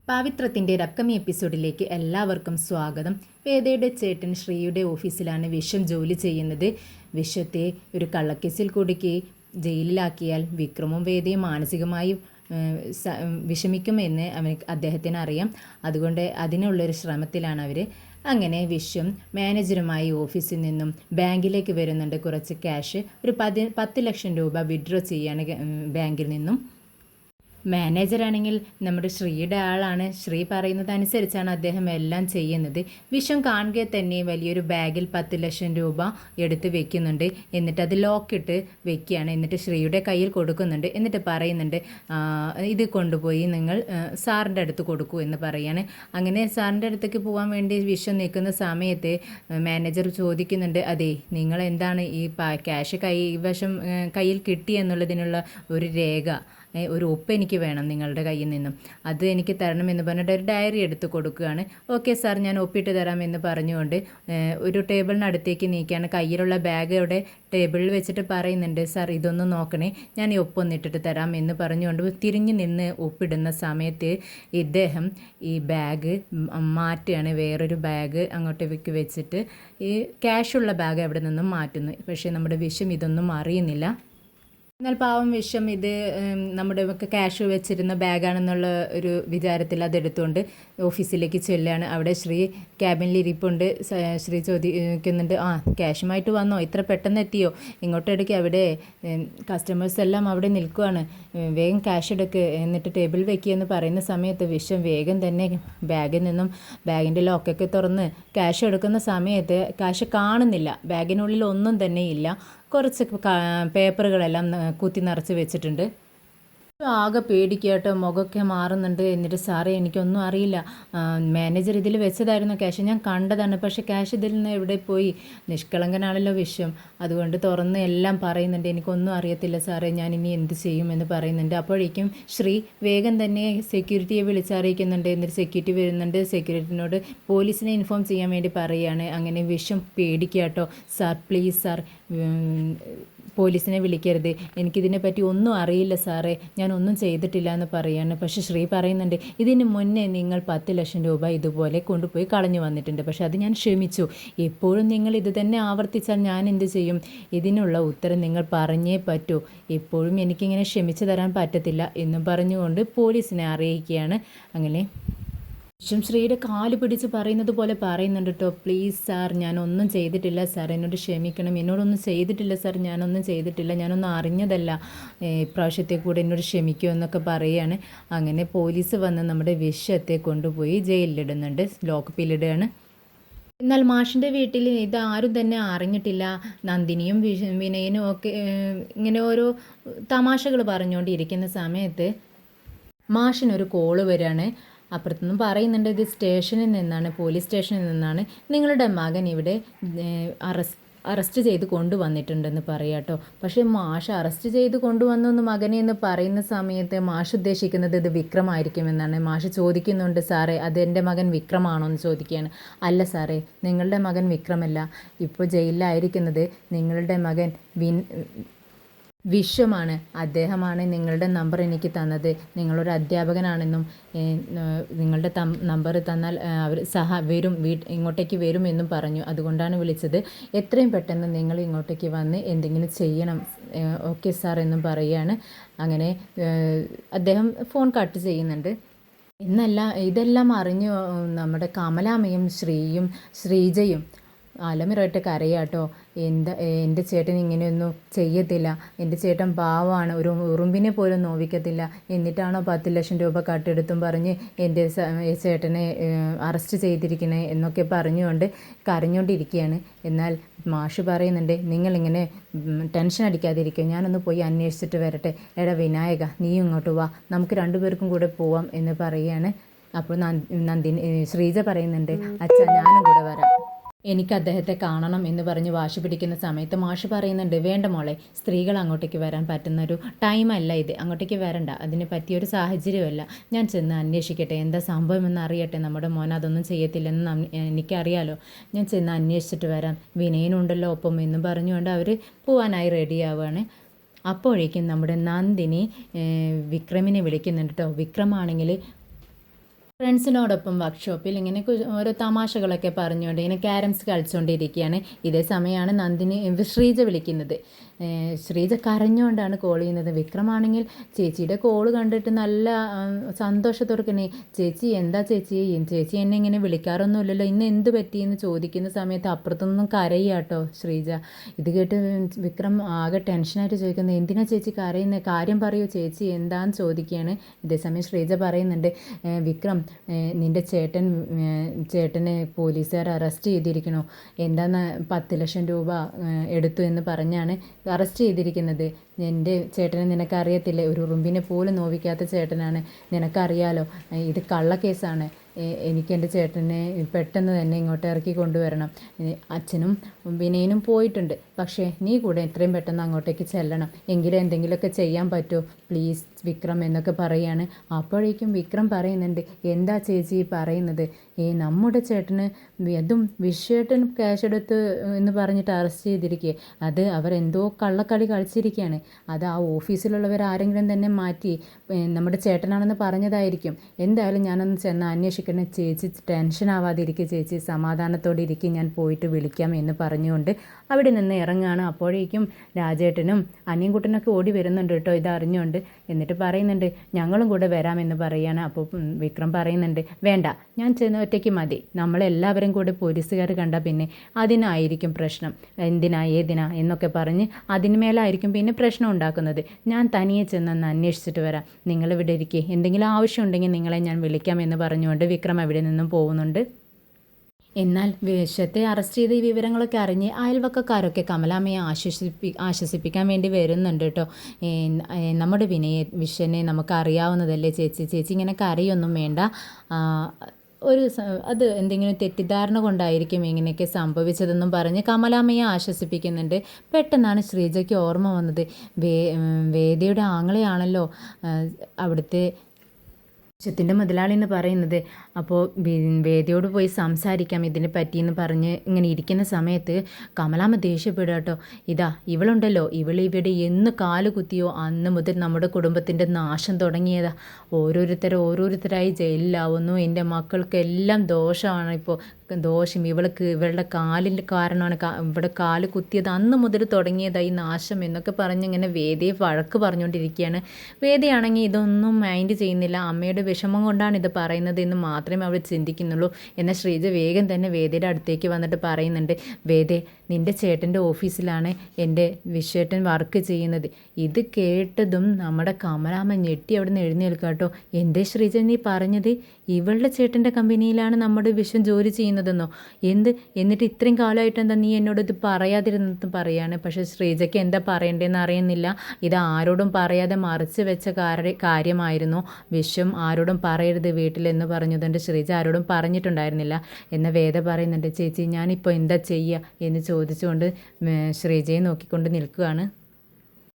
പാവിത്രത്തിൻ്റെ ഒരു അപ്കമിങ് എപ്പിസോഡിലേക്ക് എല്ലാവർക്കും സ്വാഗതം. വേദയുടെ ചേട്ടൻ ശ്രീയുടെ ഓഫീസിലാണ് വിശ്വം ജോലി ചെയ്യുന്നത്. വിശ്വത്തെ ഒരു കള്ളക്കേസിൽ കുടുക്കി ജയിലിലാക്കിയാൽ വിക്രമും വേദയും മാനസികമായി വിഷമിക്കുമെന്ന് അദ്ദേഹത്തിന് അറിയാം. അതുകൊണ്ട് അതിനുള്ളൊരു ശ്രമത്തിലാണ് അവർ. അങ്ങനെ വിശ്വം മാനേജറുമായി ഓഫീസിൽ നിന്നും ബാങ്കിലേക്ക് വരുന്നുണ്ട്. കുറച്ച് ക്യാഷ്, ഒരു 10 ലക്ഷം രൂപ വിഡ്രോ ചെയ്യാണ് ബാങ്കിൽ നിന്നും. മാനേജറാണെങ്കിൽ നമ്മുടെ ശ്രീയുടെ ആളാണ്. ശ്രീ പറയുന്നതനുസരിച്ചാണ് അദ്ദേഹം എല്ലാം ചെയ്യുന്നത്. വിശ്വം കാണുക തന്നെ വലിയൊരു ബാഗിൽ 10 ലക്ഷം രൂപ എടുത്ത് വെക്കുന്നുണ്ട്. എന്നിട്ട് അത് ലോക്കിട്ട് വെക്കുകയാണ്. എന്നിട്ട് ശ്രീയുടെ കയ്യിൽ കൊടുക്കുന്നുണ്ട്. എന്നിട്ട് പറയുന്നുണ്ട്, ഇത് കൊണ്ടുപോയി നിങ്ങൾ സാറിൻ്റെ അടുത്ത് കൊടുക്കൂ എന്ന് പറയാണ്. അങ്ങനെ സാറിൻ്റെ അടുത്തേക്ക് പോകാൻ വേണ്ടി വിശ്വം നിൽക്കുന്ന സമയത്ത് മാനേജർ ചോദിക്കുന്നുണ്ട്, അതെ നിങ്ങൾ എന്താണ് ഈ ക്യാഷ് കയ്യിൽ കിട്ടി എന്നുള്ളതിനുള്ള ഒരു രേഖ, ഒരു ഒപ്പ് എനിക്ക് വേണം നിങ്ങളുടെ കയ്യിൽ നിന്നും, അത് എനിക്ക് തരണമെന്ന് പറഞ്ഞിട്ട് ഒരു ഡയറി എടുത്ത് കൊടുക്കുകയാണ്. ഓക്കെ സാർ, ഞാൻ ഒപ്പിട്ട് തരാമെന്ന് പറഞ്ഞുകൊണ്ട് ഒരു ടേബിളിനടുത്തേക്ക് നീക്കിയാണ്. കയ്യിലുള്ള ബാഗ് അവിടെ ടേബിളിൽ വെച്ചിട്ട് പറയുന്നുണ്ട്, സാർ ഇതൊന്ന് നോക്കണേ, ഞാൻ ഈ ഒപ്പൊന്നിട്ടിട്ട് തരാം എന്ന് പറഞ്ഞുകൊണ്ട് തിരിഞ്ഞു നിന്ന് ഒപ്പിടുന്ന സമയത്ത് ഇദ്ദേഹം ഈ ബാഗ് മാറ്റുകയാണ്. വേറൊരു ബാഗ് അങ്ങോട്ടേക്ക് വെച്ചിട്ട് ഈ ക്യാഷുള്ള ബാഗ് അവിടെ നിന്നും മാറ്റുന്നു. പക്ഷേ നമ്മുടെ വിശ്വം ഇതൊന്നും അറിയുന്നില്ല. എന്നാൽ പാവം വിശ്വം ഇത് നമ്മുടെ ക്യാഷ് വെച്ചിരുന്ന ബാഗാണെന്നുള്ള ഒരു വിചാരത്തിൽ അതെടുത്തുകൊണ്ട് ഓഫീസിലേക്ക് ചെല്ലുകയാണ്. അവിടെ ശ്രീ ക്യാബിനിൽ ഇരിപ്പുണ്ട്. ശ്രീ ചോദിക്കുന്നുണ്ട്, ക്യാഷുമായിട്ട് വന്നോ, ഇത്ര പെട്ടെന്ന് എത്തിയോ, ഇങ്ങോട്ടെടുക്കുക, അവിടെ കസ്റ്റമേഴ്സ് എല്ലാം അവിടെ നിൽക്കുകയാണ്, വേഗം ക്യാഷ് എടുക്കുക, എന്നിട്ട് ടേബിൾ വെക്കുക എന്ന് പറയുന്ന സമയത്ത് വിശ്വം വേഗം തന്നെ ബാഗിൽ നിന്നും ബാഗിൻ്റെ ലോക്കൊക്കെ തുറന്ന് ക്യാഷ് എടുക്കുന്ന സമയത്ത് ക്യാഷ് കാണുന്നില്ല. ബാഗിനുള്ളിൽ ഒന്നും തന്നെ ഇല്ല. കുറച്ച് പേപ്പറുകളെല്ലാം കുത്തി നിറച്ച് വെച്ചിട്ടുണ്ട്. ആകെ പേടിക്കട്ടോ, മുഖമൊക്കെ മാറുന്നുണ്ട്. എന്നിട്ട് സാറേ എനിക്കൊന്നും അറിയില്ല, മാനേജർ ഇതിൽ വെച്ചതായിരുന്നു ക്യാഷ്, ഞാൻ കണ്ടതാണ്, പക്ഷേ ക്യാഷ് ഇതിൽ നിന്ന് എവിടെ പോയി. നിഷ്കളങ്കനാണല്ലോ വിശ്വം, അതുകൊണ്ട് തുറന്ന് എല്ലാം പറയുന്നുണ്ട്, എനിക്കൊന്നും അറിയത്തില്ല സാറേ, ഞാൻ ഇനി എന്ത് ചെയ്യുമെന്ന് പറയുന്നുണ്ട്. അപ്പോഴേക്കും ശ്രീ വേഗം തന്നെ സെക്യൂരിറ്റിയെ വിളിച്ചറിയിക്കുന്നുണ്ട്. എന്നിട്ട് സെക്യൂരിറ്റി വരുന്നുണ്ട്. സെക്യൂരിറ്റിനോട് പോലീസിനെ ഇൻഫോം ചെയ്യാൻ വേണ്ടി പറയുകയാണ്. അങ്ങനെ വിശ്വം പേടിക്കാട്ടോ, സാർ പ്ലീസ് സാർ, പോലീസിനെ വിളിക്കരുത്, എനിക്കിതിനെപ്പറ്റി ഒന്നും അറിയില്ല സാറേ, ഞാനൊന്നും ചെയ്തിട്ടില്ല എന്ന് പറയാണ്. പക്ഷേ ശ്രീ പറയുന്നുണ്ട്, ഇതിന് മുന്നേ നിങ്ങൾ 10 ലക്ഷം രൂപ ഇതുപോലെ കൊണ്ടുപോയി കളഞ്ഞു വന്നിട്ടുണ്ട്, പക്ഷേ അത് ഞാൻ ക്ഷമിച്ചു, എപ്പോഴും നിങ്ങൾ ഇത് തന്നെ ആവർത്തിച്ചാൽ ഞാൻ എന്ത് ചെയ്യും, ഇതിനുള്ള ഉത്തരം നിങ്ങൾ പറഞ്ഞേ പറ്റൂ, എപ്പോഴും എനിക്കിങ്ങനെ ക്ഷമിച്ചു തരാൻ പറ്റത്തില്ല എന്നും പറഞ്ഞുകൊണ്ട് പോലീസിനെ അറിയിക്കുകയാണ്. അങ്ങനെ വിശ്വം ശ്രീയുടെ കാല് പിടിച്ച് പറയുന്നത് പോലെ പറയുന്നുണ്ട് കേട്ടോ, പ്ലീസ് സാർ, ഞാനൊന്നും ചെയ്തിട്ടില്ല സാർ, എന്നോട് ക്ഷമിക്കണം, എന്നോടൊന്നും ചെയ്തിട്ടില്ല സാർ, ഞാനൊന്നും ചെയ്തിട്ടില്ല, ഞാനൊന്നും അറിഞ്ഞതല്ല, ഇപ്രാവശ്യത്തെ കൂടെ എന്നോട് ക്ഷമിക്കുമോ എന്നൊക്കെ പറയുകയാണ്. അങ്ങനെ പോലീസ് വന്ന് നമ്മുടെ വിശ്വത്തെ കൊണ്ടുപോയി ജയിലിലിടുന്നുണ്ട്, ലോക്കപ്പിലിടുകയാണ്. എന്നാൽ മാഷിൻ്റെ വീട്ടിൽ ഇത് ആരും തന്നെ അറിഞ്ഞിട്ടില്ല. നന്ദിനിയും വിനയനും ഒക്കെ ഇങ്ങനെ ഓരോ തമാശകൾ പറഞ്ഞുകൊണ്ടിരിക്കുന്ന സമയത്ത് മാഷിനൊരു കോള് വരികയാണ്. അപ്പുറത്തുനിന്നും പറയുന്നുണ്ട്, ഇത് സ്റ്റേഷനിൽ നിന്നാണ്, പോലീസ് സ്റ്റേഷനിൽ നിന്നാണ്, നിങ്ങളുടെ മകൻ ഇവിടെ അറസ്റ്റ് ചെയ്ത് കൊണ്ടുവന്നിട്ടുണ്ടെന്ന് പറയാട്ടോ. പക്ഷേ മാഷ് അറസ്റ്റ് ചെയ്ത് കൊണ്ടുവന്നു മകനെ എന്ന് പറയുന്ന സമയത്ത് മാഷ് ഉദ്ദേശിക്കുന്നത് ഇത് വിക്രമായിരിക്കുമെന്നാണ്. മാഷ് ചോദിക്കുന്നുണ്ട്, സാറേ അതെൻ്റെ മകൻ വിക്രമാണോ എന്ന് ചോദിക്കുകയാണ്. അല്ല സാറേ, നിങ്ങളുടെ മകൻ വിക്രമല്ല, ഇപ്പോൾ ജയിലിലായിരിക്കുന്നത് നിങ്ങളുടെ മകൻ വിശ്വമാണ്, അദ്ദേഹമാണ് നിങ്ങളുടെ നമ്പർ എനിക്ക് തന്നത്, നിങ്ങളൊരു അധ്യാപകനാണെന്നും നിങ്ങളുടെ നമ്പർ തന്നാൽ അവർ ഇങ്ങോട്ടേക്ക് വരും എന്നും പറഞ്ഞു, അതുകൊണ്ടാണ് വിളിച്ചത്, എത്രയും പെട്ടെന്ന് നിങ്ങൾ ഇങ്ങോട്ടേക്ക് വന്ന് എന്തെങ്കിലും ചെയ്യണം, ഓക്കെ സാർ എന്നും പറയുകയാണ്. അങ്ങനെ അദ്ദേഹം ഫോൺ കട്ട് ചെയ്യുന്നുണ്ട്. എന്നല്ല ഇതെല്ലാം അറിഞ്ഞു നമ്മുടെ കമലാമ്മയും ശ്രീജയും അലമുറയിട്ട് കരയാട്ടോ. എൻ്റെ ചേട്ടൻ ഇങ്ങനെയൊന്നും ചെയ്യത്തില്ല, എൻ്റെ ചേട്ടൻ പാവമാണ്, ഒരു ഉറുമ്പിനെ പോലും നോവിക്കത്തില്ല, എന്നിട്ടാണോ 10 ലക്ഷം രൂപ കട്ടെടുത്തും പറഞ്ഞ് എൻ്റെ ചേട്ടനെ അറസ്റ്റ് ചെയ്തിരിക്കണേ എന്നൊക്കെ പറഞ്ഞുകൊണ്ട് കരഞ്ഞുകൊണ്ടിരിക്കുകയാണ്. എന്നാൽ മാഷ് പറയുന്നുണ്ട്, നിങ്ങളിങ്ങനെ ടെൻഷൻ അടിക്കാതിരിക്കും, ഞാനൊന്ന് പോയി അന്വേഷിച്ചിട്ട് വരട്ടെ, എടാ വിനായക നീ ഇങ്ങോട്ട് വാ, നമുക്ക് 2 പേർക്കും കൂടെ പോവാം എന്ന് പറയുകയാണ്. അപ്പോൾ ശ്രീജ പറയുന്നുണ്ട്, അച്ഛാ ഞാനും കൂടെ വരാം, എനിക്ക് അദ്ദേഹത്തെ കാണണം എന്ന് പറഞ്ഞ് വാശി പിടിക്കുന്ന സമയത്ത് മാഷ് പറയുന്നുണ്ട്, വേണ്ട മോളെ, സ്ത്രീകൾ അങ്ങോട്ടേക്ക് വരാൻ പറ്റുന്നൊരു ടൈമല്ല ഇത്, അങ്ങോട്ടേക്ക് വരണ്ട, അതിന് പറ്റിയൊരു സാഹചര്യമല്ല, ഞാൻ ചെന്ന് അന്വേഷിക്കട്ടെ, എന്താ സംഭവമെന്ന് അറിയട്ടെ, നമ്മുടെ മോൻ അതൊന്നും ചെയ്യത്തില്ലെന്ന് എനിക്കറിയാലോ, ഞാൻ ചെന്ന് അന്വേഷിച്ചിട്ട് വരാം, വിനയനുണ്ടല്ലോ ഒപ്പം എന്ന് പറഞ്ഞുകൊണ്ട് അവർ പോവാനായി റെഡിയാവുകയാണ്. അപ്പോഴേക്കും നമ്മുടെ നന്ദിനി വിക്രമിനെ വിളിക്കുന്നുണ്ട് കേട്ടോ. വിക്രമാണെങ്കിൽ ഫ്രണ്ട്സിനോടൊപ്പം വർക്ക്ഷോപ്പിൽ ഇങ്ങനെ ഓരോ തമാശകളൊക്കെ പറഞ്ഞുകൊണ്ട് ഇങ്ങനെ ക്യാരംസ് കളിച്ചുകൊണ്ടിരിക്കുകയാണ്. ഇതേ സമയമാണ് നന്ദിനി ശ്രീജ വിളിക്കുന്നത്. ശ്രീജ കരഞ്ഞുകൊണ്ടാണ് കോൾ ചെയ്യുന്നത്. വിക്രമാണെങ്കിൽ ചേച്ചിയുടെ കോൾ കണ്ടിട്ട് നല്ല സന്തോഷത്തോടെ ചേച്ചി എന്താ ചേച്ചി ചേച്ചി എന്നെ ഇങ്ങനെ വിളിക്കാറൊന്നുമില്ലല്ലോ, ഇന്ന് എന്ത് പറ്റിയെന്ന് ചോദിക്കുന്ന സമയത്ത് അപ്പുറത്തൊന്നും കരയാട്ടോ ശ്രീജ. ഇത് കേട്ട് വിക്രം ആകെ ടെൻഷനായിട്ട് ചോദിക്കുന്നത്, എന്തിനാ ചേച്ചി കരയുന്നത്, കാര്യം പറയൂ ചേച്ചി എന്താന്ന് ചോദിക്കുകയാണ്. ഇതേസമയം ശ്രീജ പറയുന്നുണ്ട്, വിക്രം നിൻ്റെ ചേട്ടനെ പോലീസുകാർ അറസ്റ്റ് ചെയ്തിരിക്കണോ, എന്താന്ന് 10 ലക്ഷം രൂപ എടുത്തു എന്ന് പറഞ്ഞാണ് അറസ്റ്റ് ചെയ്തിരിക്കുന്നത്. എൻ്റെ ചേട്ടനെ നിനക്കറിയത്തില്ലേ, ഒരു ഉറുമ്പിനെ പോലും നോവിക്കാത്ത ചേട്ടനാണ്, നിനക്കറിയാലോ, ഇത് കള്ളക്കേസാണ്. എനിക്ക് എൻ്റെ ചേട്ടനെ പെട്ടെന്ന് തന്നെ ഇങ്ങോട്ട് ഇറക്കി കൊണ്ടുവരണം. അച്ഛനും വിനയനും പോയിട്ടുണ്ട്, പക്ഷേ നീ കൂടെ എത്രയും പെട്ടെന്ന് അങ്ങോട്ടേക്ക് ചെല്ലണം, എങ്കിലും എന്തെങ്കിലുമൊക്കെ ചെയ്യാൻ പറ്റുമോ പ്ലീസ് വിക്രം എന്നൊക്കെ പറയാണ്. അപ്പോഴേക്കും വിക്രം പറയുന്നുണ്ട്, എന്താ ചേച്ചി പറയുന്നത്, നമ്മുടെ ചേട്ടന് അതും വിശ്വേട്ടൻ ക്യാഷ് എടുത്ത് എന്ന് പറഞ്ഞിട്ട് അറസ്റ്റ് ചെയ്തിരിക്കുക, അത് അവരെന്തോ കള്ളക്കളി കളിച്ചിരിക്കുകയാണ്, അത് ആ ഓഫീസിലുള്ളവർ ആരെങ്കിലും തന്നെ മാറ്റി നമ്മുടെ ചേട്ടനാണെന്ന് പറഞ്ഞതായിരിക്കും. എന്തായാലും ഞാനൊന്ന് ചെന്ന് അന്വേഷിക്കണം ചേച്ചി, ടെൻഷൻ ആവാതിരിക്കുക ചേച്ചി, സമാധാനത്തോടെ ഇരിക്കും, ഞാൻ പോയിട്ട് വിളിക്കാം എന്ന് പറഞ്ഞുകൊണ്ട് അവിടെ നിന്ന് ഇറങ്ങുകയാണ്. അപ്പോഴേക്കും രാജേട്ടനും അനിയൻകുട്ടനൊക്കെ ഓടി വരുന്നുണ്ട് കേട്ടോ ഇതറിഞ്ഞുകൊണ്ട്. എന്നിട്ട് പറയുന്നുണ്ട്, ഞങ്ങളും കൂടെ വരാമെന്ന് പറയുകയാണ്. അപ്പോൾ വിക്രം പറയുന്നുണ്ട്, വേണ്ട ഞാൻ ചെന്ന് ഒറ്റയ്ക്ക് മതി, നമ്മളെല്ലാവരും കൂടെ പോലീസുകാർ കണ്ടാൽ പിന്നെ അതിനായിരിക്കും പ്രശ്നം, എന്തിനാ ഏതിനാ എന്നൊക്കെ പറഞ്ഞ് അതിന്മേലായിരിക്കും പിന്നെ പ്രശ്നം ഉണ്ടാക്കുന്നത്. ഞാൻ തനിയെ ചെന്നൊന്ന് അന്വേഷിച്ചിട്ട് വരാം, നിങ്ങളിവിടെ ഇരിക്കുക, എന്തെങ്കിലും ആവശ്യമുണ്ടെങ്കിൽ നിങ്ങളെ ഞാൻ വിളിക്കാം എന്ന് പറഞ്ഞുകൊണ്ട് വിക്രം അവിടെ നിന്നും പോകുന്നുണ്ട്. എന്നാൽ വിശ്വത്തെ അറസ്റ്റ് ചെയ്ത ഈ വിവരങ്ങളൊക്കെ അറിഞ്ഞ് അയൽവക്കക്കാരൊക്കെ കമലാമ്മയെ ആശ്വസിപ്പിക്കാൻ വേണ്ടി വരുന്നുണ്ട് കേട്ടോ. നമ്മുടെ വിശ്വനെ നമുക്ക് അറിയാവുന്നതല്ലേ ചേച്ചി, ചേച്ചി ഇങ്ങനെ കരയൊന്നും വേണ്ട, അത് എന്തെങ്കിലും തെറ്റിദ്ധാരണ കൊണ്ടായിരിക്കും ഇങ്ങനെയൊക്കെ സംഭവിച്ചതെന്നും പറഞ്ഞ് കമലാമ്മയെ ആശ്വസിപ്പിക്കുന്നുണ്ട്. പെട്ടെന്നാണ് ശ്രീജയ്ക്ക് ഓർമ്മ വന്നത്, വേദിയുടെ ആങ്ങളെയാണല്ലോ അവിടുത്തെ വിശ്വത്തിൻ്റെ മുതലാളി എന്ന് പറയുന്നത്. അപ്പോൾ വേദിയോട് പോയി സംസാരിക്കാം ഇതിനെ പറ്റിയെന്ന് പറഞ്ഞ് ഇങ്ങനെ ഇരിക്കുന്ന സമയത്ത് കമലാമ്മ ദേഷ്യപ്പെടുക കേട്ടോ. ഇവളുണ്ടല്ലോ, ഇവിടെ എന്ന് കാല് കുത്തിയോ അന്ന് മുതൽ നമ്മുടെ കുടുംബത്തിൻ്റെ നാശം തുടങ്ങിയതാ. ഓരോരുത്തരായി ജയിലിലാവുന്നു, എൻ്റെ മക്കൾക്കെല്ലാം ദോഷമാണ് ഇപ്പോൾ, ദോഷം ഇവളുടെ കാലിൻ്റെ കാരണമാണ്, ഇവിടെ കാല് കുത്തിയത് അന്ന് മുതൽ തുടങ്ങിയതായി നാശം എന്നൊക്കെ പറഞ്ഞ് ഇങ്ങനെ വേദിയെ വഴക്ക് പറഞ്ഞുകൊണ്ടിരിക്കുകയാണ്. വേദിയാണെങ്കിൽ ഇതൊന്നും മൈൻഡ് ചെയ്യുന്നില്ല, അമ്മയുടെ വിഷമം കൊണ്ടാണ് ഇത് പറയുന്നത് എന്ന് മാത്രമേ അവൾ ചിന്തിക്കുന്നുള്ളൂ. എന്നാൽ ശ്രീജ വേഗം തന്നെ വേദിയുടെ അടുത്തേക്ക് വന്നിട്ട് പറയുന്നുണ്ട്, വേദേ നിൻ്റെ ചേട്ടൻ്റെ ഓഫീസിലാണ് എൻ്റെ വിശ്വേട്ടൻ വർക്ക് ചെയ്യുന്നത്. ഇത് കേട്ടതും നമ്മുടെ കമലാമ്മ ഞെട്ടി അവിടെ നിന്ന് എഴുന്നേൽക്കുക കേട്ടോ. എന്തേ ശ്രീജ നീ പറഞ്ഞത്, ഇവളുടെ ചേട്ടൻ്റെ കമ്പനിയിലാണ് നമ്മുടെ വിശ്വം ജോലി ചെയ്യുന്നതെന്നോ, എന്നിട്ട് ഇത്രയും കാലമായിട്ട് എന്താ നീ എന്നോട് ഇത് പറയാതിരുന്നത് പറയാണ്. പക്ഷേ ശ്രീജയ്ക്ക് എന്താ പറയേണ്ടതെന്ന് അറിയുന്നില്ല. ഇത് ആരോടും പറയാതെ മറച്ചു വെച്ച കാര്യമായിരുന്നു. വിശ്വം ആരോടും പറയരുത് വീട്ടിലെന്ന് പറഞ്ഞതുകൊണ്ട് ശ്രീജ ആരോടും പറഞ്ഞിട്ടുണ്ടായിരുന്നില്ല. എന്ന വേദ പറയുന്നുണ്ട്, ചേച്ചി ഞാനിപ്പോൾ എന്താ ചെയ്യുക എന്ന് ചോദിച്ചുകൊണ്ട് ശ്രീജയെ നോക്കിക്കൊണ്ട് നിൽക്കുകയാണ്.